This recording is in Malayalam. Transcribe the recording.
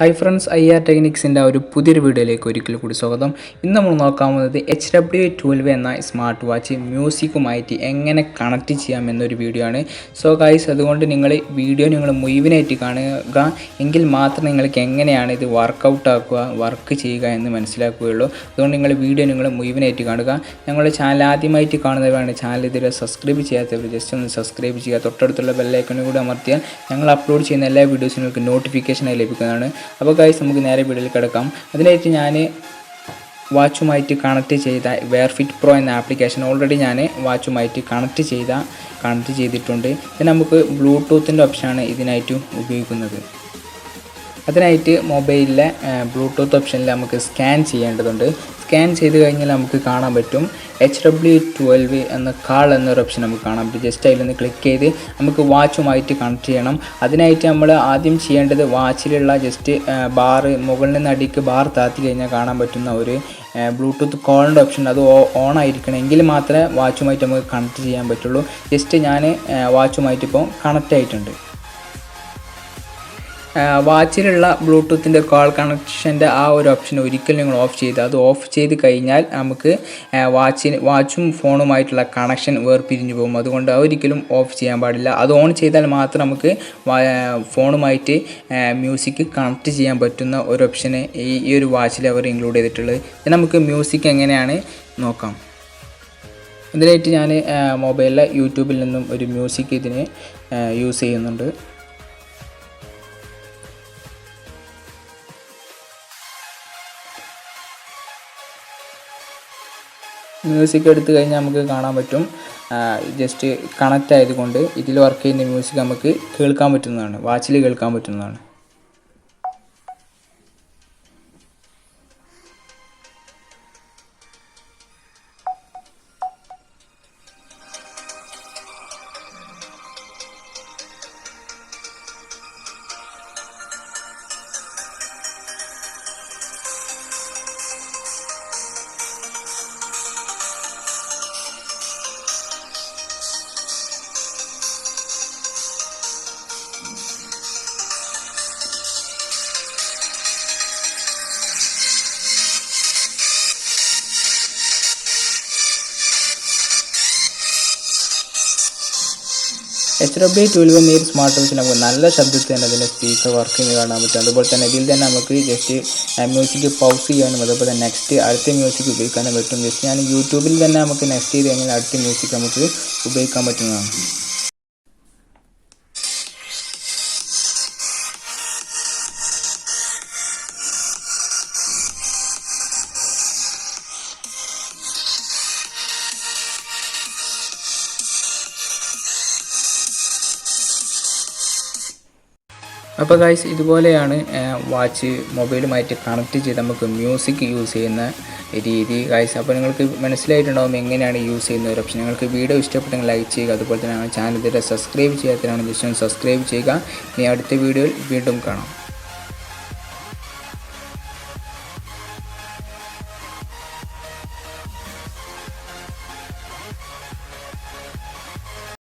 Hi friends, technics in our പുതിയൊരു വീഡിയോയിലേക്ക് ഒരിക്കൽ കൂടി സ്വാഗതം. ഇന്ന് നമ്മൾ നോക്കാൻ പോകുന്നത് hw12 എന്ന സ്മാർട്ട് വാച്ച് മ്യൂസിക്കുമായിട്ട് എങ്ങനെ കണക്ട് ചെയ്യാമെന്നൊരു വീഡിയോ ആണ്. സോ ഗൈസ്, അതുകൊണ്ട് നിങ്ങൾ വീഡിയോ മുഴുവനായിട്ട് കാണുക, എങ്കിൽ മാത്രം നിങ്ങൾക്ക് എങ്ങനെയാണ് ഇത് വർക്കൗട്ട് ആക്കുക, വർക്ക് ചെയ്യുക എന്ന് മനസ്സിലാക്കുകയുള്ളൂ. അതുകൊണ്ട് നിങ്ങൾ വീഡിയോ മുഴുവനായിട്ട് കാണുക. ഞങ്ങളുടെ ചാനൽ ആദ്യമായിട്ട് കാണുന്നവരാണ്, ചാനൽ ഇതുവരെ സബ്സ്ക്രൈബ് ചെയ്യാത്തവർ ജസ്റ്റ് ഒന്ന് സബ്സ്ക്രൈബ് ചെയ്യുക. തൊട്ടടുത്തുള്ള ബെല്ലൈക്കണും കൂടി അമർത്തിയാൽ ഞങ്ങൾ അപ്ലോഡ് ചെയ്യുന്ന എല്ലാ വീഡിയോസും നിങ്ങൾക്ക് നോട്ടിഫിക്കേഷനായി ലഭിക്കുന്നതാണ്. അപ്പോൾ ഗൈസ്, നമുക്ക് നേരെ വീഡിയോയിൽ കിടക്കാം. അതിനായിട്ട് ഞാൻ വാച്ചുമായിട്ട് കണക്ട് ചെയ്ത വെയർഫിറ്റ് പ്രോ എന്ന ആപ്ലിക്കേഷൻ ഓൾറെഡി ഞാൻ വാച്ചുമായിട്ട് കണക്ട് ചെയ്തിട്ടുണ്ട്. പിന്നെ നമുക്ക് ബ്ലൂടൂത്തിൻ്റെ ഓപ്ഷനാണ് ഇതിനായിട്ട് ഉപയോഗിക്കുന്നത്. അതിനായിട്ട് മൊബൈലിലെ ബ്ലൂടൂത്ത് ഓപ്ഷനിൽ നമുക്ക് സ്കാൻ ചെയ്യേണ്ടതുണ്ട്. സ്കാൻ ചെയ്ത് കഴിഞ്ഞാൽ നമുക്ക് കാണാൻ പറ്റും hw12 എന്ന കാൾ എന്നൊരു ഓപ്ഷൻ നമുക്ക് കാണാൻ പറ്റും. ജസ്റ്റ് അതിലൊന്ന് ക്ലിക്ക് ചെയ്ത് നമുക്ക് വാച്ചുമായിട്ട് കണക്ട് ചെയ്യണം. അതിനായിട്ട് നമ്മൾ ആദ്യം ചെയ്യേണ്ടത് വാച്ചിലുള്ള ജസ്റ്റ് ബാറ് മുകളിൽ നിന്ന് അടിക്ക് ബാർ താത്തി കഴിഞ്ഞാൽ കാണാൻ പറ്റുന്ന ഒരു ബ്ലൂടൂത്ത് കോളിൻ്റെ ഓപ്ഷൻ, അത് ഓൺ ആയിരിക്കണമെങ്കിൽ മാത്രമേ വാച്ചുമായിട്ട് നമുക്ക് കണക്ട് ചെയ്യാൻ പറ്റുള്ളൂ. ജസ്റ്റ് ഞാൻ വാച്ചുമായിട്ട് ഇപ്പോൾ കണക്റ്റ് ആയിട്ടുണ്ട്. വാച്ചിലുള്ള ബ്ലൂടൂത്തിൻ്റെ കോൾ കണക്ഷൻ്റെ ആ ഒരു ഓപ്ഷൻ ഒരിക്കലും നിങ്ങൾ ഓഫ് ചെയ്ത്, അത് ഓഫ് ചെയ്ത് കഴിഞ്ഞാൽ നമുക്ക് വാച്ചും ഫോണുമായിട്ടുള്ള കണക്ഷൻ വേർപിരിഞ്ഞു പോകും. അതുകൊണ്ട് ഒരിക്കലും ഓഫ് ചെയ്യാൻ പാടില്ല. അത് ഓൺ ചെയ്താൽ മാത്രം നമുക്ക് ഫോണുമായിട്ട് മ്യൂസിക് കണക്ട് ചെയ്യാൻ പറ്റുന്ന ഒരു ഓപ്ഷന് ഈ ഒരു വാച്ചിൽ അവർ ഇൻക്ലൂഡ് ചെയ്തിട്ടുള്ളത്. നമുക്ക് മ്യൂസിക് എങ്ങനെയാണ് നോക്കാം. ഇതിനായിട്ട് ഞാൻ മൊബൈലിലെ യൂട്യൂബിൽ നിന്നും ഒരു മ്യൂസിക് ഇതിന് യൂസ് ചെയ്യുന്നുണ്ട്. മ്യൂസിക് എടുത്തു കഴിഞ്ഞാൽ നമുക്ക് കാണാൻ പറ്റും ജസ്റ്റ് കണക്റ്റ് ആയതുകൊണ്ട് ഇതിൽ വർക്ക് ചെയ്യുന്ന മ്യൂസിക് നമുക്ക് കേൾക്കാൻ പറ്റുന്നതാണ്, വാച്ചിൽ കേൾക്കാൻ പറ്റുന്നതാണ്. hw12 ഈ സ്മാർട്ട് വാച്ചിൽ നമുക്ക് നല്ല ശബ്ദത്തിൽ തന്നെ അതിൻ്റെ സ്പീക്കർ വർക്ക് ചെയ്യുന്നത് കാണാൻ പറ്റും. അതുപോലെ തന്നെ ഇതിൽ തന്നെ നമുക്ക് ജസ്റ്റ് മ്യൂസിക് പൗസ് ചെയ്യാനും അതുപോലെ നെക്സ്റ്റ് അടുത്ത മ്യൂസിക് ഉപയോഗിക്കാനും പറ്റും. ജസ്റ്റ് ഞാൻ യൂട്യൂബിൽ തന്നെ നമുക്ക് നെക്സ്റ്റ് ചെയ്ത് കഴിഞ്ഞാൽ അടുത്ത മ്യൂസിക് നമുക്ക് ഉപയോഗിക്കാൻ പറ്റുന്നതാണ്. അപ്പോൾ ഗൈസ്, ഇതുപോലെയാണ് വാച്ച് മൊബൈലുമായിട്ട് കണക്ട് ചെയ്ത് നമുക്ക് മ്യൂസിക് യൂസ് ചെയ്യുന്ന രീതി ഗൈസ്. അപ്പോൾ നിങ്ങൾക്ക് മനസ്സിലായിട്ടുണ്ടാകും എങ്ങനെയാണ് യൂസ് ചെയ്യുന്ന ഒരു ഓപ്ഷൻ. നിങ്ങൾക്ക് വീഡിയോ ഇഷ്ടപ്പെട്ടെങ്കിൽ ലൈക്ക് ചെയ്യുക. അതുപോലെ തന്നെ ചാനൽ ഇതുവരെ സബ്സ്ക്രൈബ് ചെയ്യാത്തവരാണ് ജസ്റ്റ് ഒന്ന് സബ്സ്ക്രൈബ് ചെയ്യുക. ഇനി അടുത്ത വീഡിയോയിൽ വീണ്ടും കാണാം.